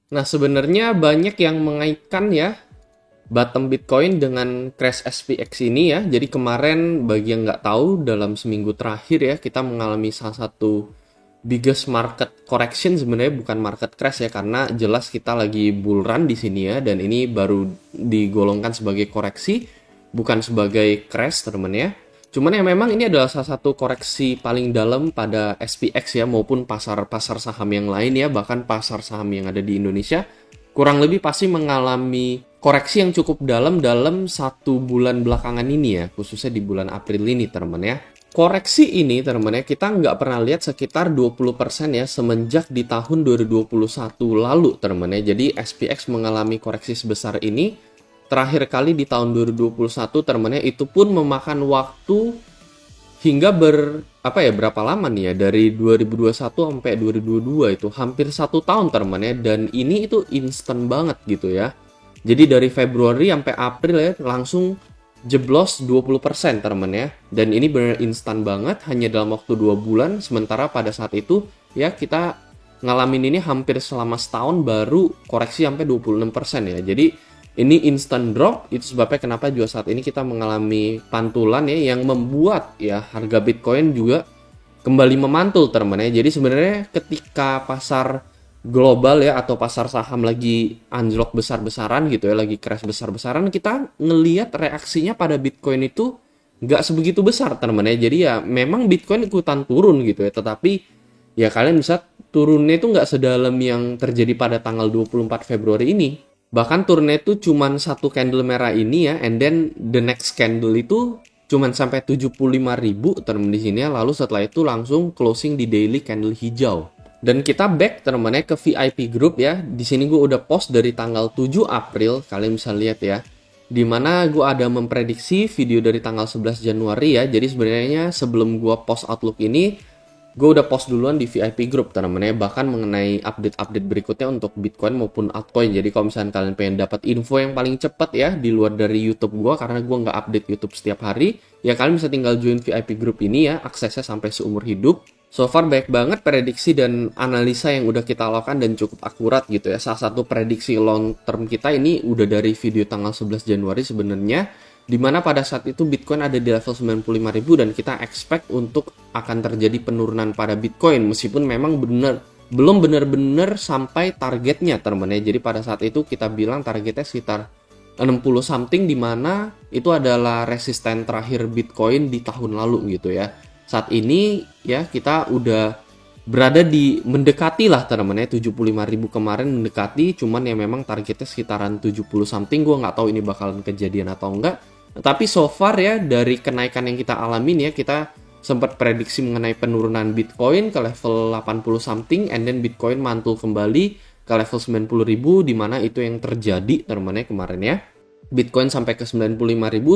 Nah, sebenarnya banyak yang mengaitkan ya bottom Bitcoin dengan crash SPX ini ya. Jadi kemarin bagi yang nggak tahu dalam seminggu terakhir ya kita mengalami salah satu biggest market correction, sebenarnya bukan market crash ya, karena jelas kita lagi bull run di sini ya, dan ini baru digolongkan sebagai koreksi bukan sebagai crash teman ya. Cuman ya memang ini adalah salah satu koreksi paling dalam pada SPX ya, maupun pasar-pasar saham yang lain ya, bahkan pasar saham yang ada di Indonesia kurang lebih pasti mengalami koreksi yang cukup dalam dalam 1 bulan belakangan ini ya, khususnya di bulan April ini teman ya. Koreksi ini teman ya, kita nggak pernah lihat sekitar 20% ya semenjak di tahun 2021 lalu teman ya. Jadi SPX mengalami koreksi sebesar ini terakhir kali di tahun 2021 teman ya, itu pun memakan waktu hingga berapa lama nih ya, dari 2021 sampai 2022 itu hampir 1 tahun teman ya, dan ini itu instan banget gitu ya. Jadi dari Februari sampai April ya langsung jeblos 20% teman ya, dan ini benar instan banget hanya dalam waktu 2 bulan, sementara pada saat itu ya kita ngalamin ini hampir selama setahun baru koreksi sampai 26% ya. Jadi ini instant drop, itu sebabnya kenapa juga saat ini kita mengalami pantulan ya, yang membuat ya harga Bitcoin juga kembali memantul teman ya. Jadi sebenarnya ketika pasar global ya atau pasar saham lagi anjlok besar-besaran gitu ya, lagi crash besar-besaran, kita ngelihat reaksinya pada Bitcoin itu nggak sebegitu besar teman ya. Jadi ya memang Bitcoin ikutan turun gitu ya, tetapi ya kalian bisa turunnya itu nggak sedalam yang terjadi pada tanggal 24 Februari ini. Bahkan turunnya itu cuman satu candle merah ini ya, and then the next candle itu cuman sampai 75.000 teman di sini ya, lalu setelah itu langsung closing di daily candle hijau. Dan kita back teman-teman ke VIP group ya. Di sini gue udah post dari tanggal 7 April, kalian bisa lihat ya. Dimana gue ada memprediksi video dari tanggal 11 Januari ya. Jadi sebenarnya sebelum gue post outlook ini, gue udah post duluan di VIP group teman-teman ya, bahkan mengenai update-update berikutnya untuk Bitcoin maupun altcoin. Jadi kalau misalnya kalian pengen dapat info yang paling cepat ya di luar dari YouTube gue, karena gue nggak update YouTube setiap hari, ya kalian bisa tinggal join VIP group ini ya, aksesnya sampai seumur hidup. So far baik banget prediksi dan analisa yang udah kita lakukan dan cukup akurat gitu ya. Salah satu prediksi long term kita ini udah dari video tanggal 11 Januari sebenarnya, dimana pada saat itu Bitcoin ada di level 95.000 dan kita expect untuk akan terjadi penurunan pada Bitcoin, meskipun memang belum benar-benar sampai targetnya teman ya. Jadi pada saat itu kita bilang targetnya sekitar 60 something, dimana itu adalah resisten terakhir Bitcoin di tahun lalu gitu ya. Saat ini ya kita udah berada di mendekati lah teman ya, 75.000 kemarin mendekati, cuman ya memang targetnya sekitaran 70 something. Gue nggak tahu ini bakalan kejadian atau enggak. Tapi so far ya dari kenaikan yang kita alamin ya, kita sempat prediksi mengenai penurunan Bitcoin ke level 80 something, and then Bitcoin mantul kembali ke level 90.000, dimana itu yang terjadi teman-teman kemarin ya. Bitcoin sampai ke 95.000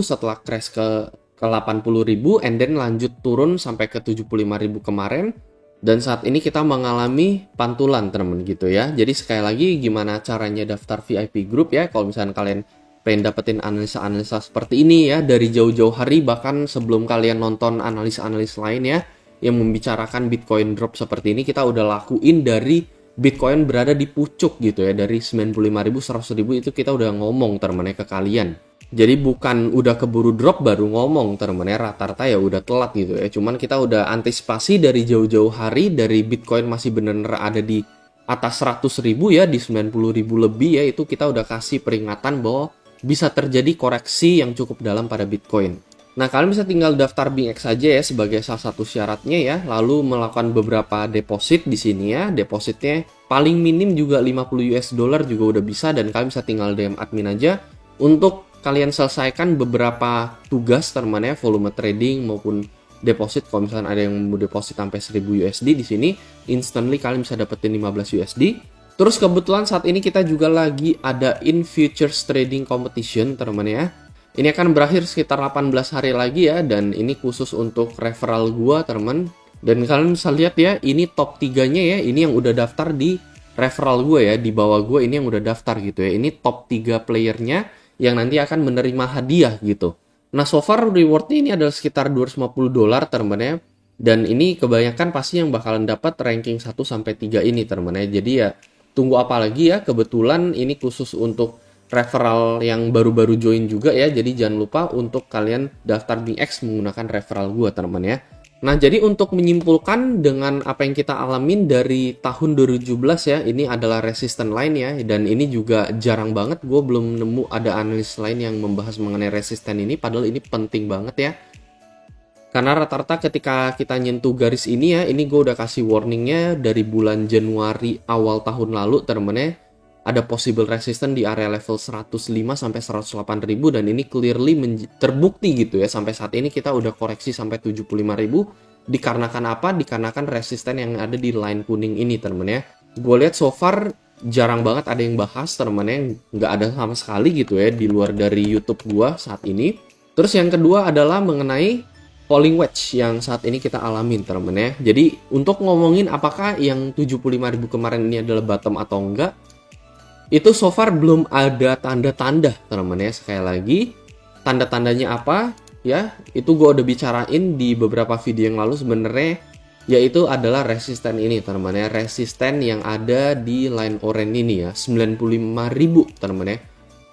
setelah crash ke 80.000, and then lanjut turun sampai ke 75.000 kemarin. Dan saat ini kita mengalami pantulan teman gitu ya. Jadi sekali lagi, gimana caranya daftar VIP group ya, kalau misalnya kalian pengen dapetin analisa-analisa seperti ini ya dari jauh-jauh hari, bahkan sebelum kalian nonton analisa-analis lain ya yang membicarakan Bitcoin drop seperti ini, kita udah lakuin dari Bitcoin berada di pucuk gitu ya, dari 95.000, 100.000 itu kita udah ngomong teman-teman ke kalian. Jadi bukan udah keburu drop baru ngomong teman-teman ya, rata-rata ya udah telat gitu ya. Cuman kita udah antisipasi dari jauh-jauh hari, dari Bitcoin masih benar-benar ada di atas 100.000 ya, di 90.000 lebih ya, itu kita udah kasih peringatan bahwa bisa terjadi koreksi yang cukup dalam pada Bitcoin. Nah, kalian bisa tinggal daftar BingX saja ya sebagai salah satu syaratnya ya, lalu melakukan beberapa deposit di sini ya. Depositnya paling minim juga 50 US dollar juga udah bisa, dan kalian bisa tinggal DM admin aja untuk kalian selesaikan beberapa tugas teman ya, volume trading maupun deposit. Kalau misalnya ada yang mau deposit sampai 1000 USD di sini, instantly kalian bisa dapetin 15 USD. Terus kebetulan saat ini kita juga lagi adain futures trading competition teman ya. Ini akan berakhir sekitar 18 hari lagi ya, dan ini khusus untuk referral gua teman. Dan kalian bisa lihat ya, ini top 3-nya ya, ini yang udah daftar di referral gua ya, di bawah gua ini yang udah daftar gitu ya. Ini top 3 playernya yang nanti akan menerima hadiah gitu. Nah, so far rewardnya ini adalah sekitar $250 teman ya. Dan ini kebanyakan pasti yang bakalan dapat ranking 1 sampai 3 ini teman ya. Jadi ya tunggu apa lagi ya, kebetulan ini khusus untuk referral yang baru-baru join juga ya, jadi jangan lupa untuk kalian daftar di X menggunakan referral gua teman ya. Nah, jadi untuk menyimpulkan dengan apa yang kita alamin dari tahun 2017 ya, ini adalah resisten line ya, dan ini juga jarang banget, gue belum nemu ada analis lain yang membahas mengenai resisten ini, padahal ini penting banget ya. Karena rata-rata ketika kita nyentuh garis ini ya, ini gue udah kasih warningnya dari bulan Januari awal tahun lalu temen-temen, ada possible resistance di area level 105 sampai 108 ribu, dan ini clearly terbukti gitu ya. Sampai saat ini kita udah koreksi sampai 75 ribu. Dikarenakan apa? Dikarenakan resisten yang ada di line kuning ini temen ya. Gue lihat so far jarang banget ada yang bahas temen-temen, nggak ada sama sekali gitu ya di luar dari YouTube gue saat ini. Terus yang kedua adalah mengenai falling wedge yang saat ini kita alamin temen ya. Jadi untuk ngomongin apakah yang 75 ribu kemarin ini adalah bottom atau enggak, itu so far belum ada tanda-tanda teman-teman ya. Sekali lagi, tanda-tandanya apa ya, itu gue udah bicarain di beberapa video yang lalu sebenarnya, yaitu adalah resisten ini teman-teman ya. Resisten yang ada di line orange ini ya, 95.000 teman-teman ya.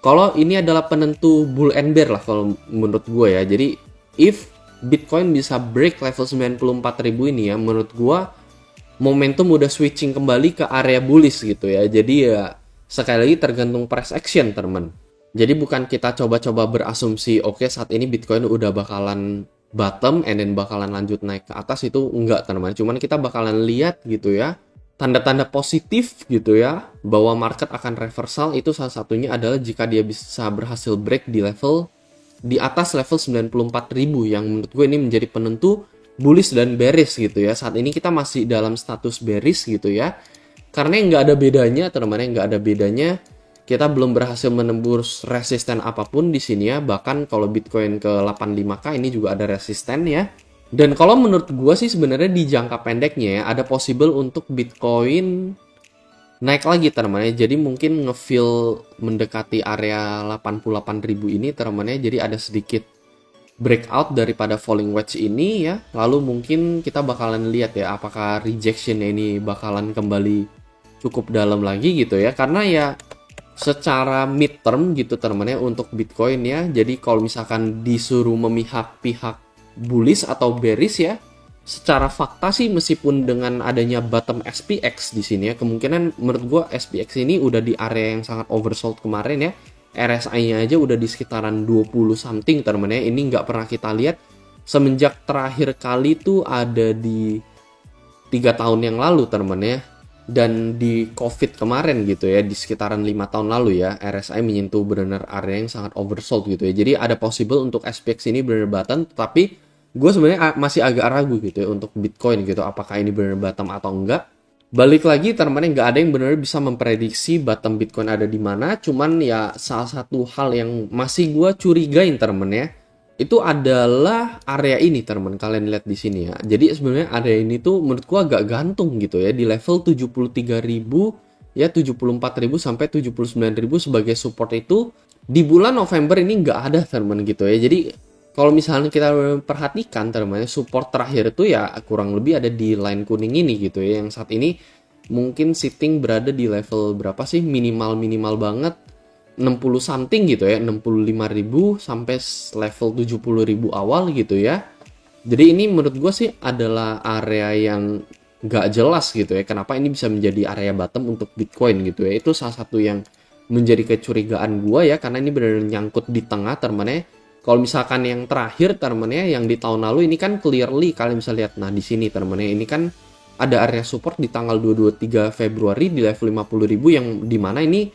Kalau ini adalah penentu bull and bear lah kalau menurut gue ya. Jadi if Bitcoin bisa break level 94.000 ini ya, menurut gue momentum udah switching kembali ke area bullish gitu ya. Jadi ya sekali lagi tergantung price action teman. Jadi bukan kita coba-coba berasumsi oke, saat ini Bitcoin udah bakalan bottom and then bakalan lanjut naik ke atas, itu enggak teman. Cuman kita bakalan lihat gitu ya, tanda-tanda positif gitu ya, bahwa market akan reversal. Itu salah satunya adalah jika dia bisa berhasil break di level di atas level 94.000 yang menurut gue ini menjadi penentu bullish dan bearish gitu ya. Saat ini kita masih dalam status bearish gitu ya. Karena nggak ada bedanya, teman-teman, nggak ada bedanya. Kita belum berhasil menembus resisten apapun di sini ya. Bahkan kalau Bitcoin ke 85k ini juga ada resisten ya. Dan kalau menurut gue sih sebenarnya di jangka pendeknya ya, ada possible untuk Bitcoin naik lagi teman-teman ya. Jadi mungkin ngefill mendekati area 88.000 ini teman-teman ya. Jadi ada sedikit breakout daripada falling wedge ini ya. Lalu mungkin kita bakalan lihat ya apakah rejection ini bakalan kembali cukup dalam lagi gitu ya. Karena ya secara midterm gitu teman-teman ya untuk Bitcoin ya. Jadi kalau misalkan disuruh memihak pihak bullish atau bearish ya, secara fakta sih meskipun dengan adanya bottom SPX di sini ya, kemungkinan menurut gua SPX ini udah di area yang sangat oversold kemarin ya. RSI-nya aja udah di sekitaran 20 something teman-teman ya. Ini nggak pernah kita lihat semenjak terakhir kali tuh ada di 3 tahun yang lalu teman-teman ya. Dan di COVID kemarin gitu ya, di sekitaran 5 tahun lalu ya, RSI menyentuh benar-benar area yang sangat oversold gitu ya. Jadi ada possible untuk SPX ini benar-benar bottom, tapi gue sebenarnya masih agak ragu gitu ya untuk Bitcoin gitu, apakah ini benar bottom atau enggak. Balik lagi teman-teman, nggak ada yang benar bisa memprediksi bottom Bitcoin ada di mana. Cuman ya salah satu hal yang masih gue curigain teman-teman ya, itu adalah area ini teman-teman, kalian lihat di sini ya. Jadi sebenarnya area ini tuh menurut gue agak gantung gitu ya, di level 73.000 ya, 74.000 sampai 79.000 sebagai support. Itu di bulan November ini nggak ada teman-teman gitu ya. Jadi kalau misalnya kita perhatikan teman-teman, support terakhir itu ya kurang lebih ada di line kuning ini gitu ya, yang saat ini mungkin sitting berada di level berapa sih, minimal banget 60 something gitu ya, 65.000 sampai level 70.000 awal gitu ya. Jadi ini menurut gue sih adalah area yang gak jelas gitu ya, kenapa ini bisa menjadi area bottom untuk Bitcoin gitu ya. Itu salah satu yang menjadi kecurigaan gue ya, karena ini benar-benar nyangkut di tengah teman-teman ya. Kalau misalkan yang terakhir teman-teman ya, yang di tahun lalu ini kan clearly kalian bisa lihat, nah di sini teman-teman ya, ini kan ada area support di tanggal 23 Februari di level 50.000 yang dimana ini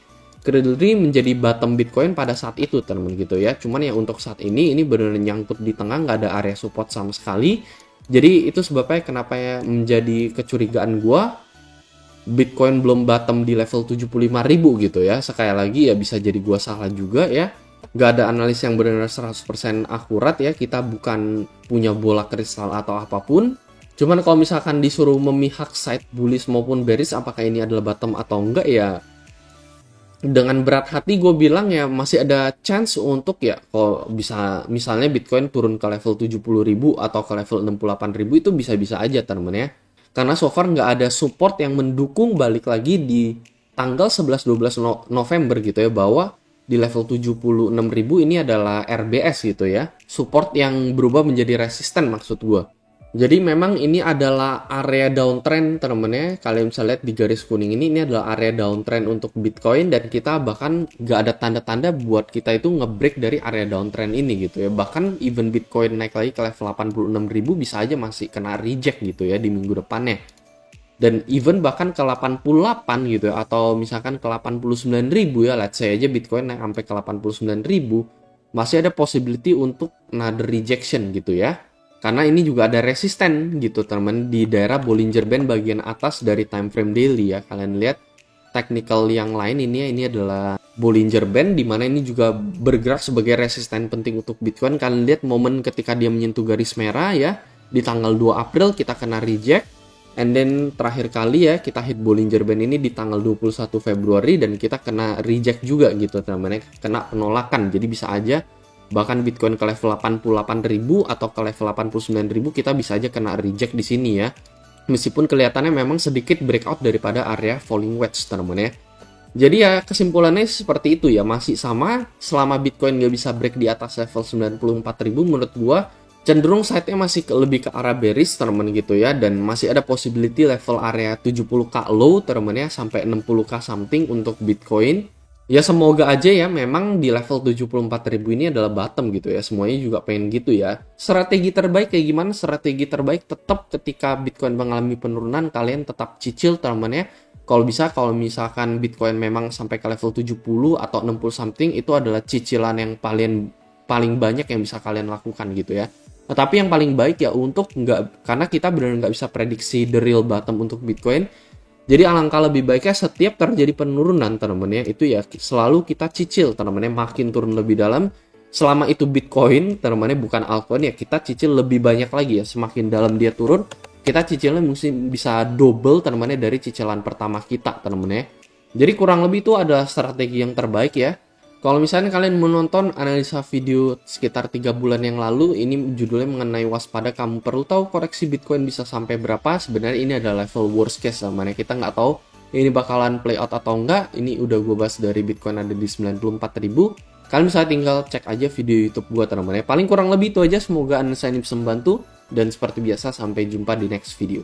clearly menjadi bottom Bitcoin pada saat itu teman-teman gitu ya. Cuman ya untuk saat ini benar-benar nyangkut di tengah, nggak ada area support sama sekali. Jadi itu sebabnya kenapa ya menjadi kecurigaan gua Bitcoin belum bottom di level 75.000 gitu ya. Sekali lagi ya bisa jadi gua salah juga ya. Nggak ada analis yang benar-benar 100% akurat ya. Kita bukan punya bola kristal atau apapun. Cuman kalau misalkan disuruh memihak side bullish maupun bearish apakah ini adalah bottom atau enggak ya, dengan berat hati gue bilang ya masih ada chance untuk ya kalau bisa misalnya Bitcoin turun ke level 70.000 atau ke level 68.000 itu bisa-bisa aja teman-teman ya. Karena so far nggak ada support yang mendukung balik lagi di tanggal 11-12 November gitu ya, bahwa di level 76.000 ini adalah RBS gitu ya, support yang berubah menjadi resisten maksud gue. Jadi memang ini adalah area downtrend temen ya. Kalian bisa lihat di garis kuning ini adalah area downtrend untuk Bitcoin, dan kita bahkan gak ada tanda-tanda buat kita itu ngebreak dari area downtrend ini gitu ya. Bahkan even Bitcoin naik lagi ke level 86.000 bisa aja masih kena reject gitu ya di minggu depannya. Dan even bahkan ke 88 gitu ya, atau misalkan ke 89.000 ya, let's say aja Bitcoin naik sampai ke 89.000, masih ada possibility untuk another rejection gitu ya. Karena ini juga ada resisten gitu teman di daerah Bollinger Band bagian atas dari time frame daily ya. Kalian lihat technical yang lain ini adalah Bollinger Band, di mana ini juga bergerak sebagai resisten penting untuk Bitcoin. Kalian lihat momen ketika dia menyentuh garis merah ya, di tanggal 2 April kita kena reject, and then terakhir kali ya kita hit Bollinger Band ini di tanggal 21 Februari dan kita kena reject juga gitu teman-teman, kena penolakan. Jadi bisa aja bahkan Bitcoin ke level 88.000 atau ke level 89.000 kita bisa aja kena reject di sini ya. Meskipun kelihatannya memang sedikit breakout daripada area falling wedge teman-teman ya. Jadi ya kesimpulannya seperti itu ya, masih sama. Selama Bitcoin nggak bisa break di atas level 94.000, menurut gua cenderung side-nya masih lebih ke arah bearish teman-teman gitu ya, dan masih ada possibility level area 70k low teman-teman ya, sampai 60k something untuk Bitcoin. Ya semoga aja ya memang di level 74.000 ini adalah bottom gitu ya. Semuanya juga pengen gitu ya. Strategi terbaik kayak gimana? Strategi terbaik tetap ketika Bitcoin mengalami penurunan, kalian tetap cicil teman-teman ya. Kalau bisa, kalau misalkan Bitcoin memang sampai ke level 70 atau 60 something, itu adalah cicilan yang paling banyak yang bisa kalian lakukan gitu ya. Tetapi yang paling baik ya untuk karena kita benar-benar nggak bisa prediksi the real bottom untuk Bitcoin. Jadi alangkah lebih baiknya setiap terjadi penurunan teman-teman ya, itu ya selalu kita cicil teman-teman ya, makin turun lebih dalam. Selama itu Bitcoin teman-teman ya, bukan altcoin ya, kita cicil lebih banyak lagi ya. Semakin dalam dia turun, kita cicilnya mungkin bisa double teman-teman ya dari cicilan pertama kita teman-teman ya. Jadi kurang lebih itu adalah strategi yang terbaik ya. Kalau misalnya kalian menonton analisa video sekitar 3 bulan yang lalu, ini judulnya mengenai waspada kamu perlu tahu koreksi Bitcoin bisa sampai berapa. Sebenarnya ini adalah level worst case, mana kita nggak tahu ini bakalan play out atau enggak. Ini udah gue bahas dari Bitcoin ada di 94.000. Kalian bisa tinggal cek aja video YouTube gue teman-teman ya. Paling kurang lebih itu aja, semoga analisa ini bisa membantu. Dan seperti biasa, sampai jumpa di next video.